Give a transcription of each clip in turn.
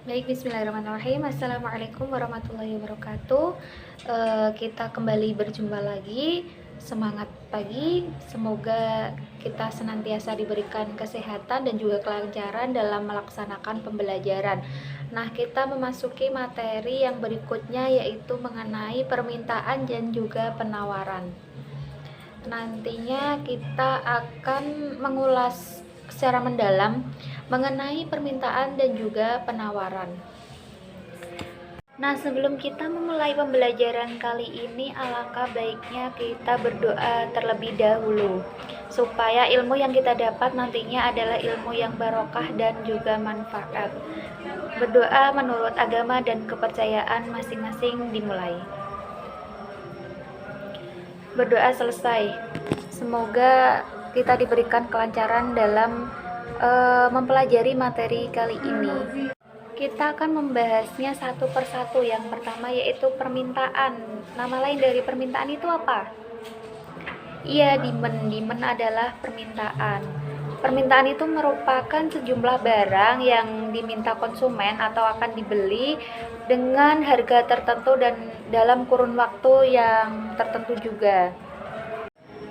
Baik, bismillahirrahmanirrahim. Assalamualaikum warahmatullahi wabarakatuh. Kita kembali berjumpa lagi. Semangat pagi. Semoga kita senantiasa diberikan kesehatan dan juga kelancaran dalam melaksanakan pembelajaran. Nah, kita memasuki materi yang berikutnya, yaitu mengenai permintaan dan juga penawaran. Nantinya kita akan mengulas secara mendalam mengenai permintaan dan juga penawaran. Nah, sebelum kita memulai pembelajaran kali ini, alangkah baiknya kita berdoa terlebih dahulu, supaya ilmu yang kita dapat nantinya adalah ilmu yang barokah dan juga manfaat. Berdoa menurut agama dan kepercayaan masing-masing dimulai. Berdoa selesai. Semoga kita diberikan kelancaran dalam mempelajari materi kali ini. Kita akan membahasnya satu persatu. Yang pertama yaitu permintaan. Nama lain dari permintaan itu apa? Iya, demand. Demand adalah permintaan. Permintaan itu merupakan sejumlah barang yang diminta konsumen atau akan dibeli dengan harga tertentu dan dalam kurun waktu yang tertentu juga.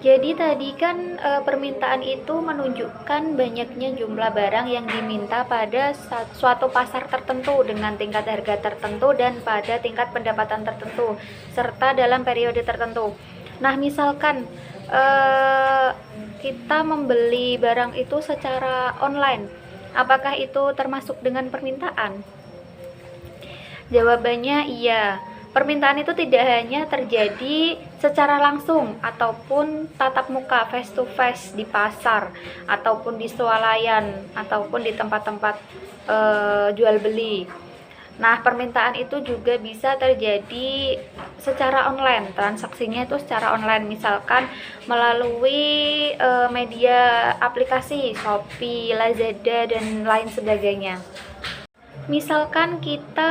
Jadi tadi kan permintaan itu menunjukkan banyaknya jumlah barang yang diminta pada suatu pasar tertentu dengan tingkat harga tertentu dan pada tingkat pendapatan tertentu serta dalam periode tertentu. Nah, misalkan kita membeli barang itu secara online, apakah itu termasuk dengan permintaan? Jawabannya iya. Permintaan itu tidak hanya terjadi secara langsung ataupun tatap muka, face to face di pasar ataupun di swalayan ataupun di tempat-tempat jual beli. Nah, permintaan itu juga bisa terjadi secara online, transaksinya itu secara online, misalkan melalui media aplikasi Shopee, Lazada, dan lain sebagainya. Misalkan kita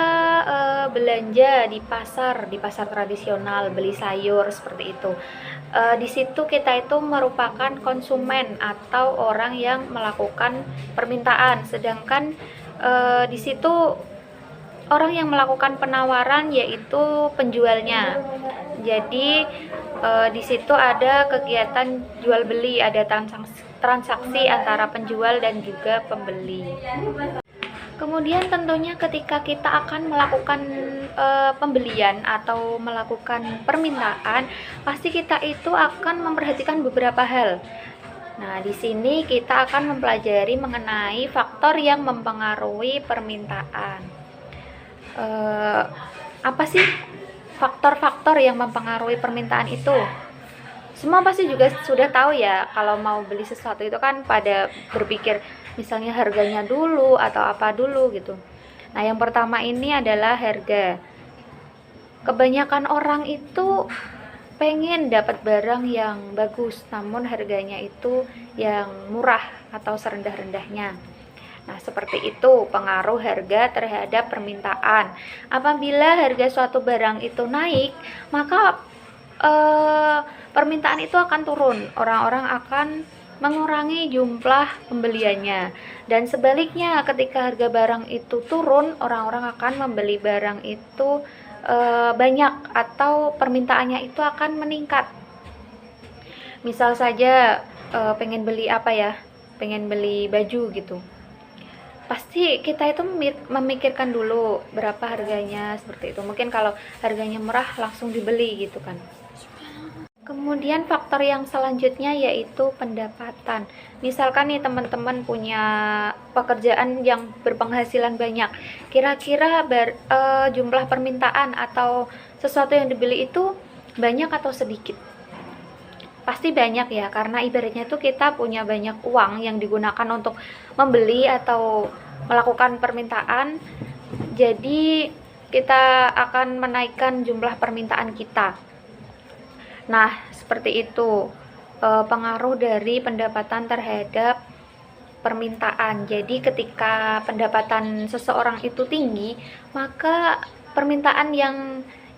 belanja di pasar tradisional, beli sayur seperti itu. Di situ kita itu merupakan konsumen atau orang yang melakukan permintaan, sedangkan di situ orang yang melakukan penawaran yaitu penjualnya. Jadi di situ ada kegiatan jual beli, ada transaksi antara penjual dan juga pembeli. Kemudian tentunya ketika kita akan melakukan pembelian atau melakukan permintaan, pasti kita itu akan memperhatikan beberapa hal. Nah, di sini kita akan mempelajari mengenai faktor yang mempengaruhi permintaan. Apa sih faktor-faktor yang mempengaruhi permintaan itu? Semua pasti juga sudah tahu ya, kalau mau beli sesuatu itu kan pada berpikir misalnya harganya dulu atau apa dulu gitu. Nah, yang pertama ini adalah harga. Kebanyakan orang itu pengen dapat barang yang bagus, namun harganya itu yang murah atau serendah-rendahnya. Nah, seperti itu pengaruh harga terhadap permintaan. Apabila harga suatu barang itu naik, maka permintaan itu akan turun, orang-orang akan mengurangi jumlah pembeliannya. Dan sebaliknya, ketika harga barang itu turun, orang-orang akan membeli barang itu banyak atau permintaannya itu akan meningkat. Misal saja pengen beli apa ya, pengen beli baju gitu, pasti kita itu memikirkan dulu berapa harganya, seperti itu. Mungkin kalau harganya murah langsung dibeli gitu kan. Kemudian faktor yang selanjutnya yaitu pendapatan. Misalkan nih teman-teman punya pekerjaan yang berpenghasilan banyak, kira-kira jumlah permintaan atau sesuatu yang dibeli itu banyak atau sedikit? Pasti banyak ya, karena ibaratnya itu kita punya banyak uang yang digunakan untuk membeli atau melakukan permintaan, jadi kita akan menaikkan jumlah permintaan kita. Nah, seperti itu pengaruh dari pendapatan terhadap permintaan. Jadi ketika pendapatan seseorang itu tinggi, maka permintaan yang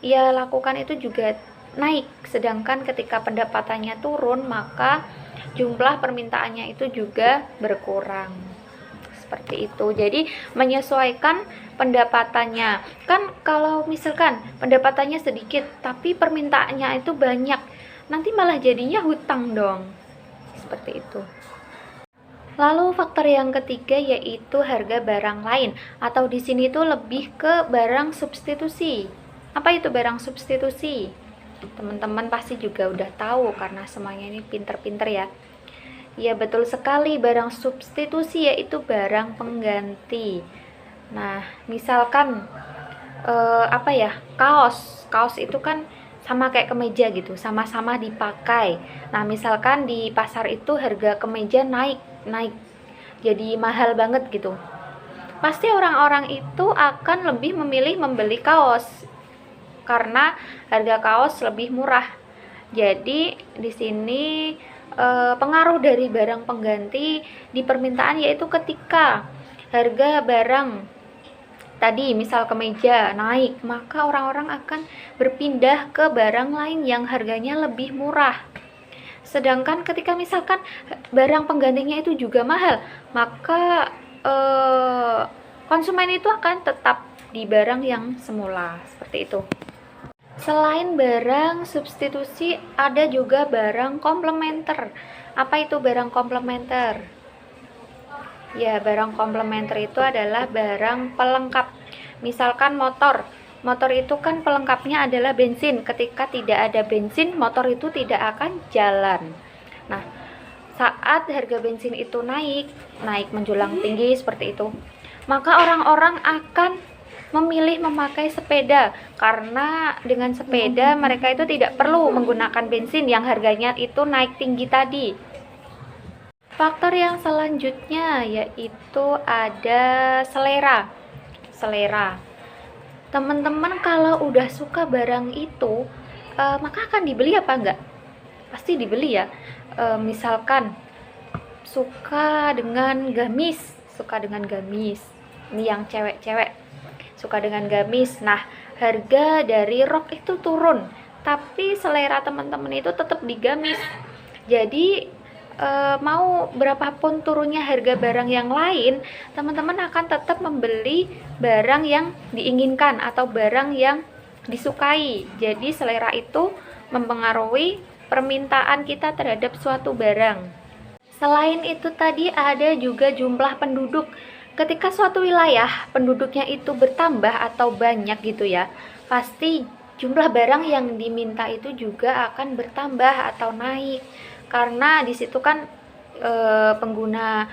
ia lakukan itu juga naik. Sedangkan ketika pendapatannya turun, maka jumlah permintaannya itu juga berkurang. seperti itu. Jadi menyesuaikan pendapatannya. Kan kalau misalkan pendapatannya sedikit tapi permintaannya itu banyak, nanti malah jadinya hutang dong. Seperti itu. Lalu faktor yang ketiga yaitu harga barang lain, atau di sini tuh lebih ke barang substitusi. Apa itu barang substitusi? Teman-teman pasti juga udah tahu karena semuanya ini pinter-pinter ya. Ya betul sekali, barang substitusi yaitu barang pengganti. Nah, misalkan kaos itu kan sama kayak kemeja gitu, sama-sama dipakai. Nah, misalkan di pasar itu harga kemeja naik jadi mahal banget gitu, pasti orang-orang itu akan lebih memilih membeli kaos karena harga kaos lebih murah. Jadi di sini pengaruh dari barang pengganti di permintaan yaitu ketika harga barang tadi misal kemeja naik, maka orang-orang akan berpindah ke barang lain yang harganya lebih murah. Sedangkan ketika misalkan barang penggantinya itu juga mahal, maka konsumen itu akan tetap di barang yang semula, seperti itu. Selain barang substitusi, ada juga barang komplementer. Apa itu barang komplementer? Ya, barang komplementer itu adalah barang pelengkap. Misalkan motor itu kan pelengkapnya adalah bensin. Ketika tidak ada bensin, motor itu tidak akan jalan. Nah, saat harga bensin itu naik menjulang tinggi seperti itu, maka orang-orang akan memilih memakai sepeda karena dengan sepeda mereka itu tidak perlu menggunakan bensin yang harganya itu naik tinggi tadi. Faktor yang selanjutnya yaitu ada selera. Teman-teman kalau udah suka barang itu, maka akan dibeli apa enggak? Pasti dibeli ya. Misalkan suka dengan gamis. Ini yang cewek-cewek suka dengan gamis. Nah, harga dari rok itu turun, tapi selera teman-teman itu tetap di gamis. Jadi mau berapapun turunnya harga barang yang lain, teman-teman akan tetap membeli barang yang diinginkan atau barang yang disukai. Jadi selera itu mempengaruhi permintaan kita terhadap suatu barang. Selain itu tadi ada juga jumlah penduduk. Ketika suatu wilayah penduduknya itu bertambah atau banyak gitu ya, pasti jumlah barang yang diminta itu juga akan bertambah atau naik. Karena di situ kan pengguna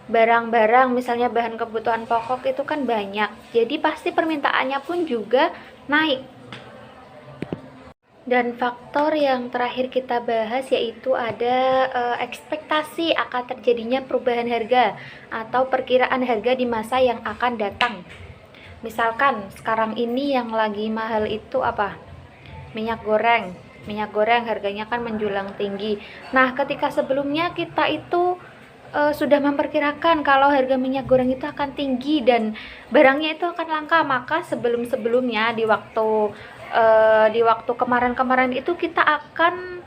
barang-barang misalnya bahan kebutuhan pokok itu kan banyak, jadi pasti permintaannya pun juga naik. Dan faktor yang terakhir kita bahas yaitu ada ekspektasi akan terjadinya perubahan harga atau perkiraan harga di masa yang akan datang. Misalkan sekarang ini yang lagi mahal itu apa? Minyak goreng harganya kan menjulang tinggi. Nah, ketika sebelumnya kita itu sudah memperkirakan kalau harga minyak goreng itu akan tinggi dan barangnya itu akan langka, maka sebelum-sebelumnya di waktu kemarin-kemarin itu kita akan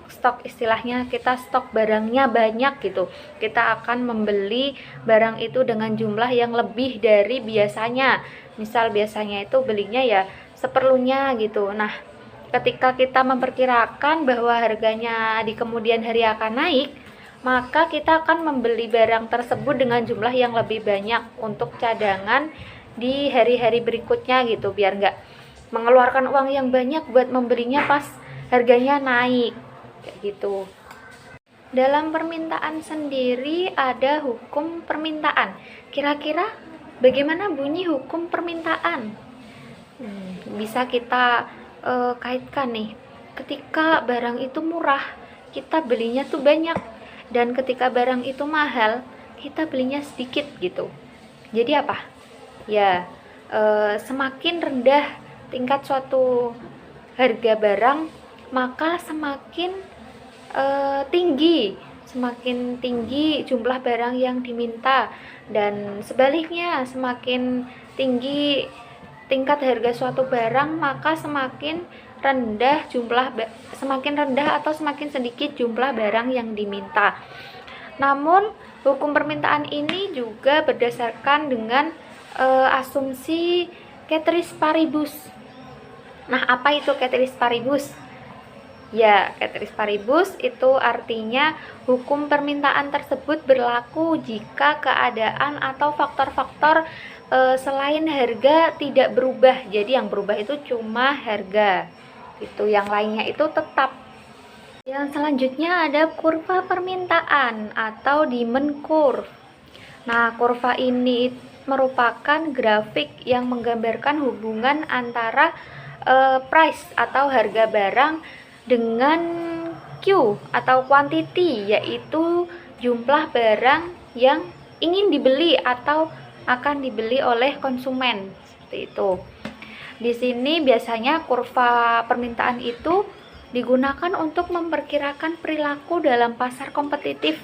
stok istilahnya, kita stok barangnya banyak gitu. Kita akan membeli barang itu dengan jumlah yang lebih dari biasanya. Misal biasanya itu belinya ya seperlunya gitu. Nah, ketika kita memperkirakan bahwa harganya di kemudian hari akan naik, maka kita akan membeli barang tersebut dengan jumlah yang lebih banyak untuk cadangan di hari-hari berikutnya gitu, biar nggak mengeluarkan uang yang banyak buat membelinya pas harganya naik kayak gitu. Dalam permintaan sendiri ada hukum permintaan. Kira-kira bagaimana bunyi hukum permintaan? Bisa kita kaitkan nih, ketika barang itu murah kita belinya tuh banyak, dan ketika barang itu mahal kita belinya sedikit gitu. Jadi apa ya, semakin rendah tingkat suatu harga barang, maka semakin tinggi jumlah barang yang diminta, dan sebaliknya semakin tinggi tingkat harga suatu barang, maka semakin rendah atau semakin sedikit jumlah barang yang diminta. Namun Hukum permintaan ini juga berdasarkan dengan asumsi ceteris paribus. Nah, apa itu ceteris paribus? Ya, ceteris paribus itu artinya hukum permintaan tersebut berlaku jika keadaan atau faktor-faktor selain harga tidak berubah. Jadi yang berubah itu cuma harga. Itu yang lainnya itu tetap. Yang selanjutnya ada kurva permintaan atau demand curve. Nah, kurva ini merupakan grafik yang menggambarkan hubungan antara price atau harga barang dengan Q atau quantity, yaitu jumlah barang yang ingin dibeli atau akan dibeli oleh konsumen. Seperti itu. Di sini biasanya kurva permintaan itu digunakan untuk memperkirakan perilaku dalam pasar kompetitif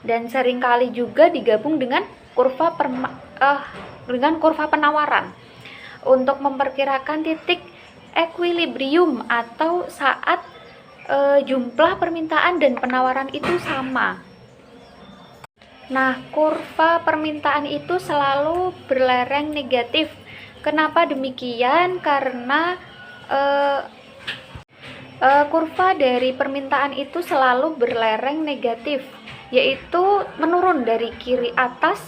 dan seringkali juga digabung dengan kurva penawaran untuk memperkirakan titik equilibrium atau saat jumlah permintaan dan penawaran itu sama. Nah, kurva permintaan itu selalu berlereng negatif. Kenapa demikian? Karena kurva dari permintaan itu selalu berlereng negatif, yaitu menurun dari kiri atas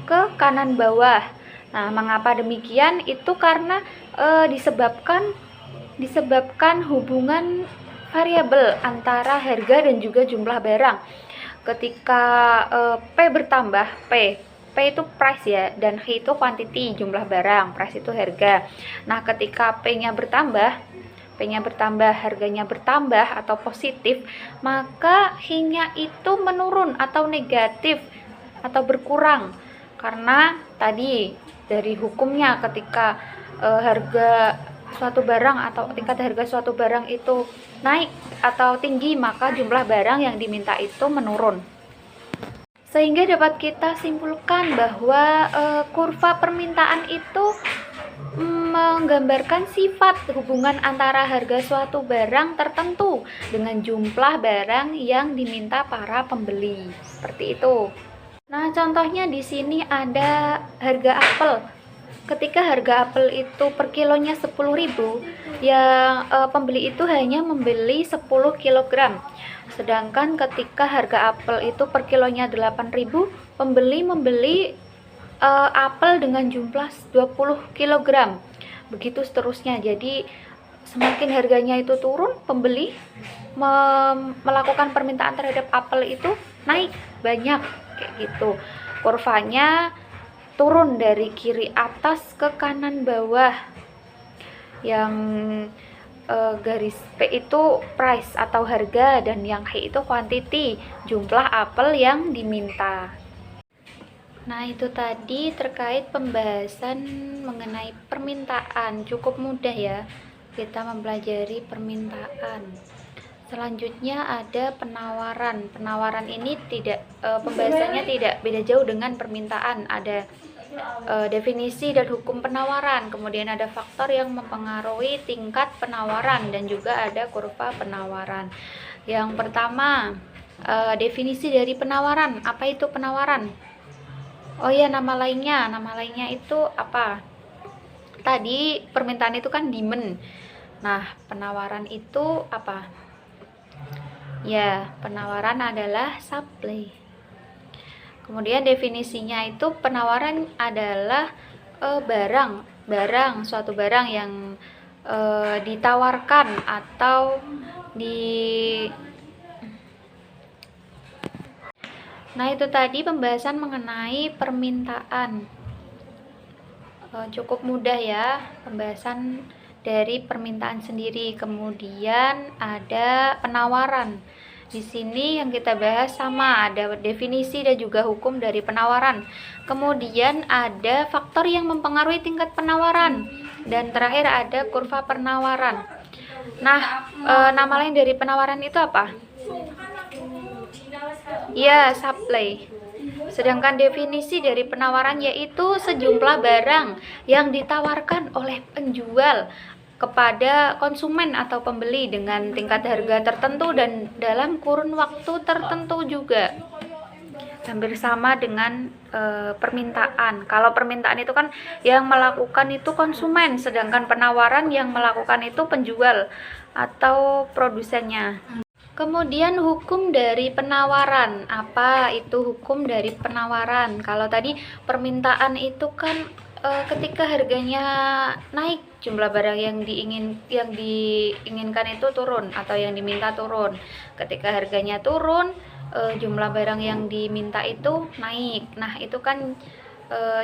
ke kanan bawah. Nah, mengapa demikian? Itu karena disebabkan hubungan variabel antara harga dan juga jumlah barang. Ketika P bertambah, P itu price ya, dan H itu quantity, jumlah barang, price itu harga. Nah, ketika P-nya bertambah, harganya bertambah atau positif, maka H-nya itu menurun atau negatif atau berkurang. Karena tadi dari hukumnya ketika harga suatu barang atau tingkat harga suatu barang itu naik atau tinggi, maka jumlah barang yang diminta itu menurun. Sehingga dapat kita simpulkan bahwa kurva permintaan itu menggambarkan sifat hubungan antara harga suatu barang tertentu dengan jumlah barang yang diminta para pembeli. Seperti itu. Nah, contohnya di sini ada harga apel. Ketika harga apel itu per kilonya 10.000, yang pembeli itu hanya membeli 10 kg. Sedangkan ketika harga apel itu per kilonya 8.000, pembeli membeli apel dengan jumlah 20 kg. Begitu seterusnya. Jadi semakin harganya itu turun, pembeli melakukan permintaan terhadap apel itu naik banyak, kayak gitu. Kurvanya turun dari kiri atas ke kanan bawah. Yang garis P itu price atau harga, dan yang H itu quantity, jumlah apel yang diminta. Nah, itu tadi terkait pembahasan mengenai permintaan. Cukup mudah ya kita mempelajari permintaan. Selanjutnya ada penawaran. Penawaran ini pembahasannya tidak beda jauh dengan permintaan. Ada definisi dan hukum penawaran, kemudian ada faktor yang mempengaruhi tingkat penawaran, dan juga ada kurva penawaran. Yang pertama, definisi dari penawaran. Apa itu penawaran? Oh ya, nama lainnya itu apa? Tadi permintaan itu kan demand. Nah, penawaran itu apa? Ya, penawaran adalah supply. Kemudian definisinya itu penawaran adalah suatu barang yang ditawarkan atau Nah, itu tadi pembahasan mengenai permintaan. Cukup mudah ya pembahasan dari permintaan sendiri. Kemudian ada penawaran. Di sini yang kita bahas sama, ada definisi dan juga hukum dari penawaran. Kemudian ada faktor yang mempengaruhi tingkat penawaran. Dan terakhir ada kurva penawaran. Nah, nama lain dari penawaran itu apa? Ya, supply. Sedangkan definisi dari penawaran yaitu sejumlah barang yang ditawarkan oleh penjual kepada konsumen atau pembeli dengan tingkat harga tertentu dan dalam kurun waktu tertentu juga. hampir sama dengan permintaan. Kalau permintaan itu kan yang melakukan itu konsumen, sedangkan penawaran yang melakukan itu penjual atau produsennya. Kemudian hukum dari penawaran. Apa itu hukum dari penawaran? Kalau tadi permintaan itu kan ketika harganya naik, jumlah barang yang diinginkan itu turun atau yang diminta turun. Ketika harganya turun, jumlah barang yang diminta itu naik. Nah, itu kan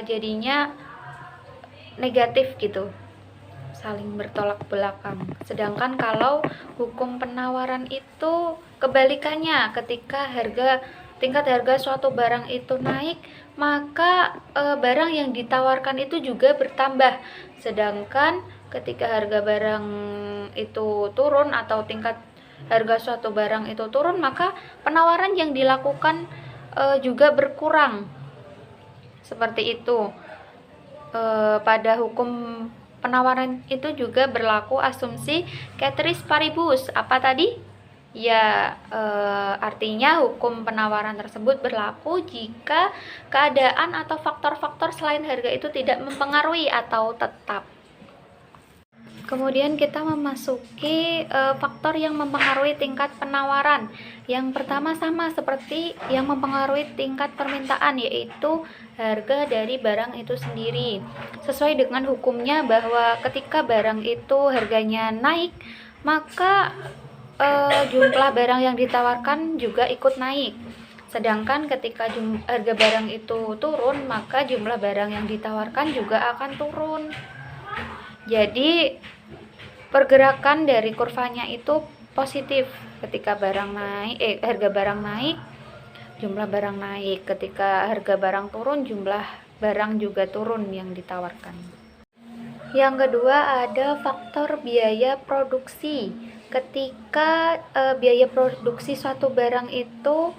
jadinya negatif gitu, saling bertolak belakang. Sedangkan kalau hukum penawaran itu kebalikannya, ketika tingkat harga suatu barang itu naik, maka barang yang ditawarkan itu juga bertambah. Sedangkan ketika harga barang itu turun atau tingkat harga suatu barang itu turun, maka penawaran yang dilakukan juga berkurang. Seperti itu. Pada hukum penawaran itu juga berlaku asumsi ceteris paribus. Apa tadi? Ya, artinya hukum penawaran tersebut berlaku jika keadaan atau faktor-faktor selain harga itu tidak mempengaruhi atau tetap. Kemudian kita memasuki faktor yang mempengaruhi tingkat penawaran. Yang pertama sama seperti yang mempengaruhi tingkat permintaan, yaitu harga dari barang itu sendiri. Sesuai dengan hukumnya bahwa ketika barang itu harganya naik, maka jumlah barang yang ditawarkan juga ikut naik. Sedangkan ketika harga barang itu turun, maka jumlah barang yang ditawarkan juga akan turun. Jadi pergerakan dari kurvanya itu positif. Ketika harga barang naik, jumlah barang naik. Ketika harga barang turun, jumlah barang juga turun yang ditawarkan. Yang kedua ada faktor biaya produksi. Ketika biaya produksi suatu barang itu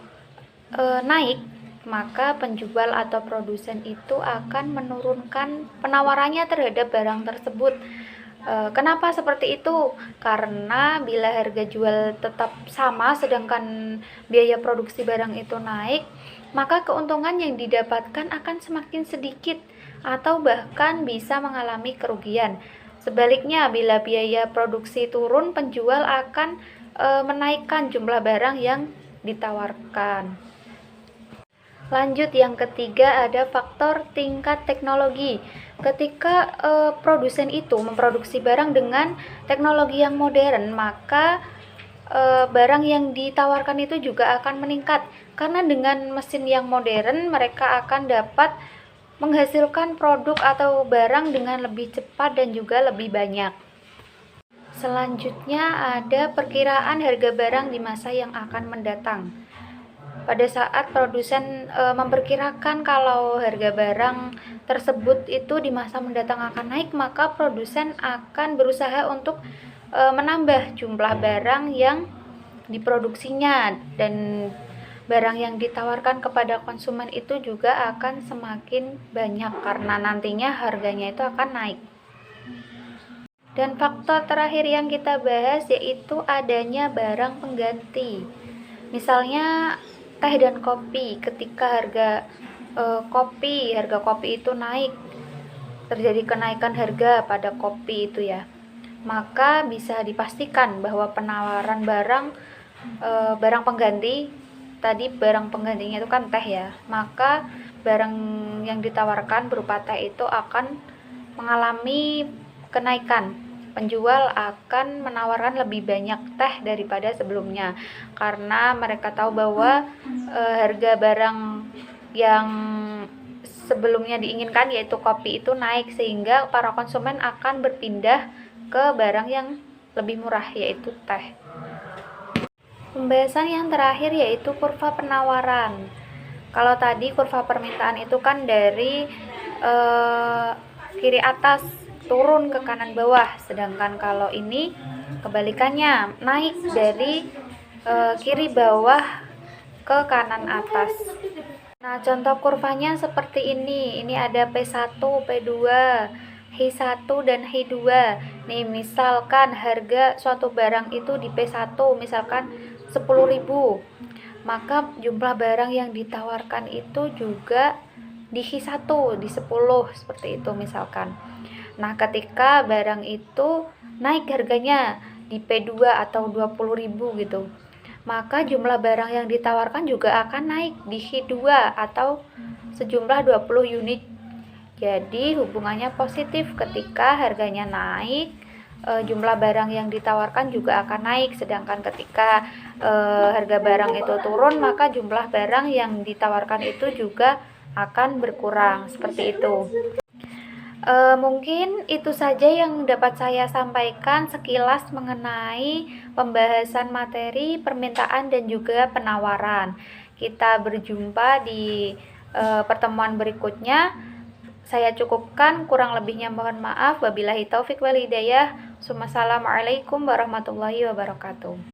naik, maka penjual atau produsen itu akan menurunkan penawarannya terhadap barang tersebut. Kenapa seperti itu? Karena bila harga jual tetap sama sedangkan biaya produksi barang itu naik, maka keuntungan yang didapatkan akan semakin sedikit atau bahkan bisa mengalami kerugian. Sebaliknya, bila biaya produksi turun, penjual akan menaikkan jumlah barang yang ditawarkan. Lanjut, yang ketiga ada faktor tingkat teknologi. Ketika produsen itu memproduksi barang dengan teknologi yang modern, maka barang yang ditawarkan itu juga akan meningkat. Karena dengan mesin yang modern, mereka akan dapat menghasilkan produk atau barang dengan lebih cepat dan juga lebih banyak. Selanjutnya ada perkiraan harga barang di masa yang akan mendatang. Pada saat produsen memperkirakan kalau harga barang tersebut itu di masa mendatang akan naik, maka produsen akan berusaha untuk menambah jumlah barang yang diproduksinya, dan barang yang ditawarkan kepada konsumen itu juga akan semakin banyak karena nantinya harganya itu akan naik. Dan faktor terakhir yang kita bahas yaitu adanya barang pengganti. Misalnya teh dan kopi. Ketika harga kopi itu naik, terjadi kenaikan harga pada kopi itu ya, maka bisa dipastikan bahwa penawaran barang pengganti, tadi barang penggantinya itu kan teh ya, maka barang yang ditawarkan berupa teh itu akan mengalami kenaikan. Penjual akan menawarkan lebih banyak teh daripada sebelumnya karena mereka tahu bahwa harga barang yang sebelumnya diinginkan yaitu kopi itu naik, sehingga para konsumen akan berpindah ke barang yang lebih murah yaitu teh. Pembahasan yang terakhir yaitu kurva penawaran. Kalau tadi kurva permintaan itu kan dari kiri atas turun ke kanan bawah, sedangkan kalau ini kebalikannya, naik dari kiri bawah ke kanan atas. Nah, contoh kurvanya seperti ini. Ini ada P1, P2, H1 dan H2. Nih, misalkan harga suatu barang itu di P1 misalkan 10.000. maka jumlah barang yang ditawarkan itu juga di H1, di 10 seperti itu misalkan. Nah, ketika barang itu naik harganya di P2 atau 20.000 gitu, maka jumlah barang yang ditawarkan juga akan naik di H2 atau sejumlah 20 unit. Jadi hubungannya positif, ketika harganya naik, jumlah barang yang ditawarkan juga akan naik, sedangkan ketika harga barang itu turun, maka jumlah barang yang ditawarkan itu juga akan berkurang, seperti itu. Mungkin itu saja yang dapat saya sampaikan sekilas mengenai pembahasan materi permintaan dan juga penawaran. Kita berjumpa di pertemuan berikutnya. Saya cukupkan, kurang lebihnya mohon maaf. Wabillahi taufik wal hidayah. Wassalamualaikum warahmatullahi wabarakatuh.